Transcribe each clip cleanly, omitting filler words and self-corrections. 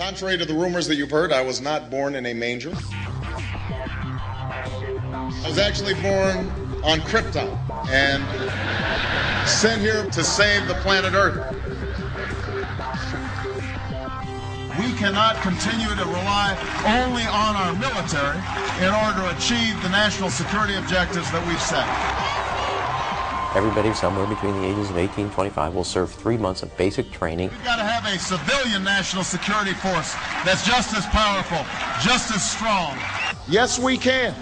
Contrary to the rumors that you've heard, I was not born in a manger. I was actually born on Krypton and sent here to save the planet Earth. We cannot continue to rely only on our military in order to achieve the national security objectives that we've set. Everybody somewhere between the ages of 18 and 25 will serve 3 months of basic training. We've got to have a civilian national security force that's just as powerful, just as strong. Yes, we can.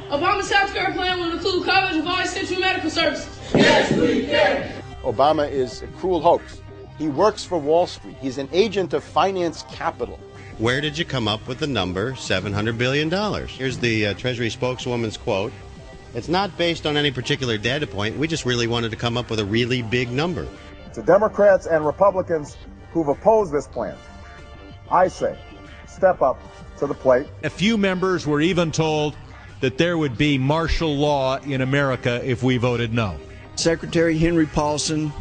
Obama's healthcare plan will include coverage of all essential medical services. Yes, we can. Obama is a cruel hoax. He works for Wall Street. He's an agent of finance capital. Where did you come up with the number $700 billion? Here's the Treasury spokeswoman's quote. It's not based on any particular data point. We just really wanted to come up with a really big number. To Democrats and Republicans who've opposed this plan, I say, step up to the plate. A few members were even told that there would be martial law in America if we voted no. Secretary Henry Paulson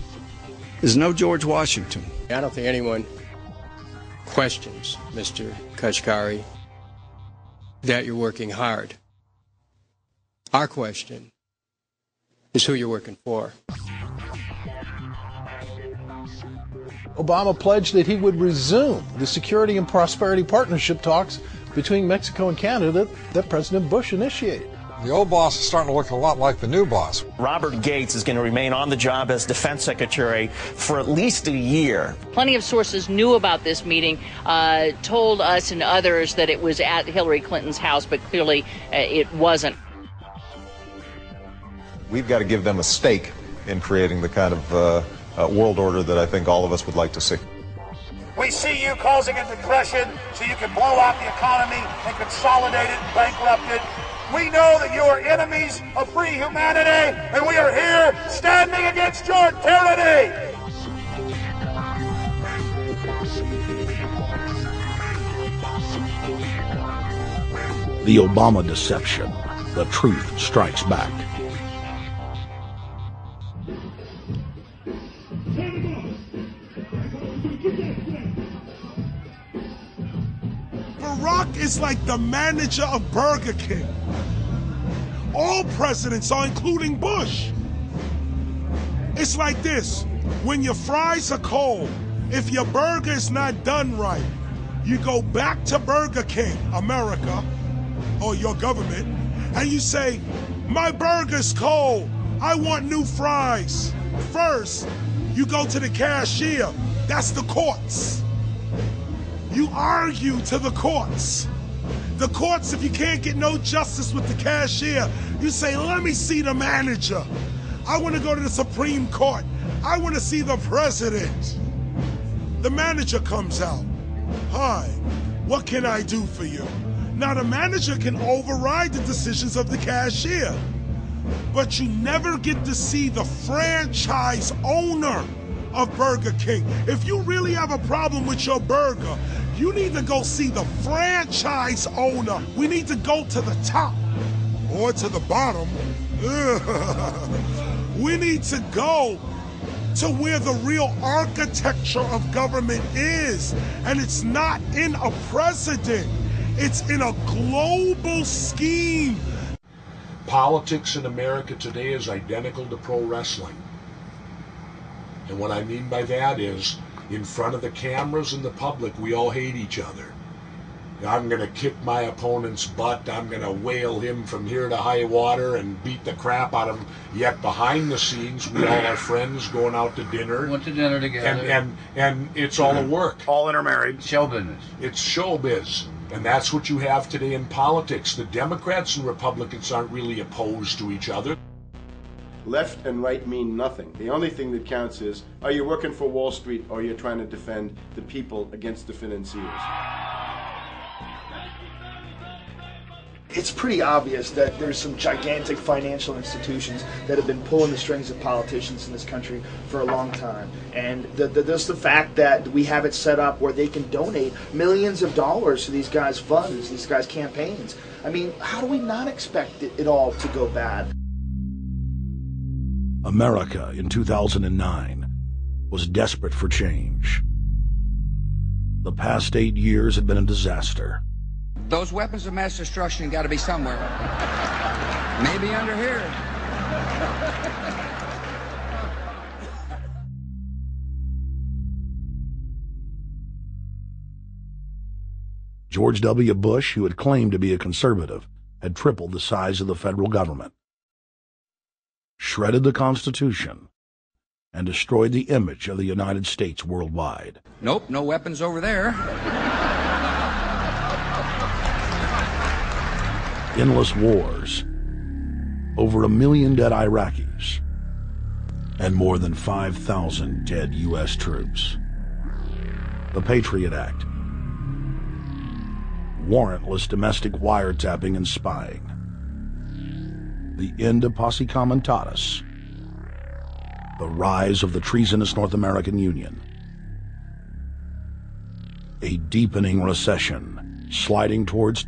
is no George Washington. I don't think anyone questions, Mr. Kashkari, that you're working hard. Our question is who you're working for. Obama pledged that he would resume the Security and Prosperity Partnership talks between Mexico and Canada that President Bush initiated. The old boss is starting to look a lot like the new boss. Robert Gates is going to remain on the job as Defense Secretary for at least a year. Plenty of sources knew about this meeting, told us and others that it was at Hillary Clinton's house, but clearly it wasn't. We've got to give them a stake in creating the kind of world order that I think all of us would like to see. We see you causing a depression so you can blow out the economy and consolidate it and bankrupt it. We know that you are enemies of free humanity, and we are here standing against your tyranny. The Obama deception. The truth strikes back. Barack is like the manager of Burger King. All presidents are, including Bush. It's like this. When your fries are cold, if your burger is not done right, you go back to Burger King, America, or your government, and you say, my burger's cold. I want new fries. First, you go to the cashier. That's the courts. You argue to the courts. The courts, if you can't get no justice with the cashier, you say, let me see the manager. I want to go to the Supreme Court. I want to see the president. The manager comes out. Hi, what can I do for you? Now the manager can override the decisions of the cashier, but you never get to see the franchise owner of Burger King. If you really have a problem with your burger, you need to go see the franchise owner. We need to go to the top or to the bottom. We need to go to where the real architecture of government is. And it's not in a president. It's in a global scheme. Politics in America today is identical to pro wrestling. And what I mean by that is, in front of the cameras and the public, we all hate each other. I'm going to kick my opponent's butt. I'm going to whale him from here to high water and beat the crap out of him. Yet behind the scenes, we all are friends going out to dinner. Went to dinner together. And it's all a work. All intermarried. Show business. It's showbiz. And that's what you have today in politics. The Democrats and Republicans aren't really opposed to each other. Left and right mean nothing. The only thing that counts is, are you working for Wall Street or you're trying to defend the people against the financiers? It's pretty obvious that there's some gigantic financial institutions that have been pulling the strings of politicians in this country for a long time. And just the fact that we have it set up where they can donate millions of dollars to these guys' funds, these guys' campaigns. I mean, how do we not expect it all to go bad? America in 2009 was desperate for change. The past 8 years had been a disaster. Those weapons of mass destruction got to be somewhere. Maybe under here. George W. Bush, who had claimed to be a conservative, had tripled the size of the federal government, shredded the Constitution, and destroyed the image of the United States worldwide. Nope, no weapons over there. Endless wars, over 1 million dead Iraqis, and more than 5,000 dead U.S. troops. The Patriot Act, warrantless domestic wiretapping and spying, the end of posse comitatus, the rise of the treasonous North American Union, a deepening recession sliding towards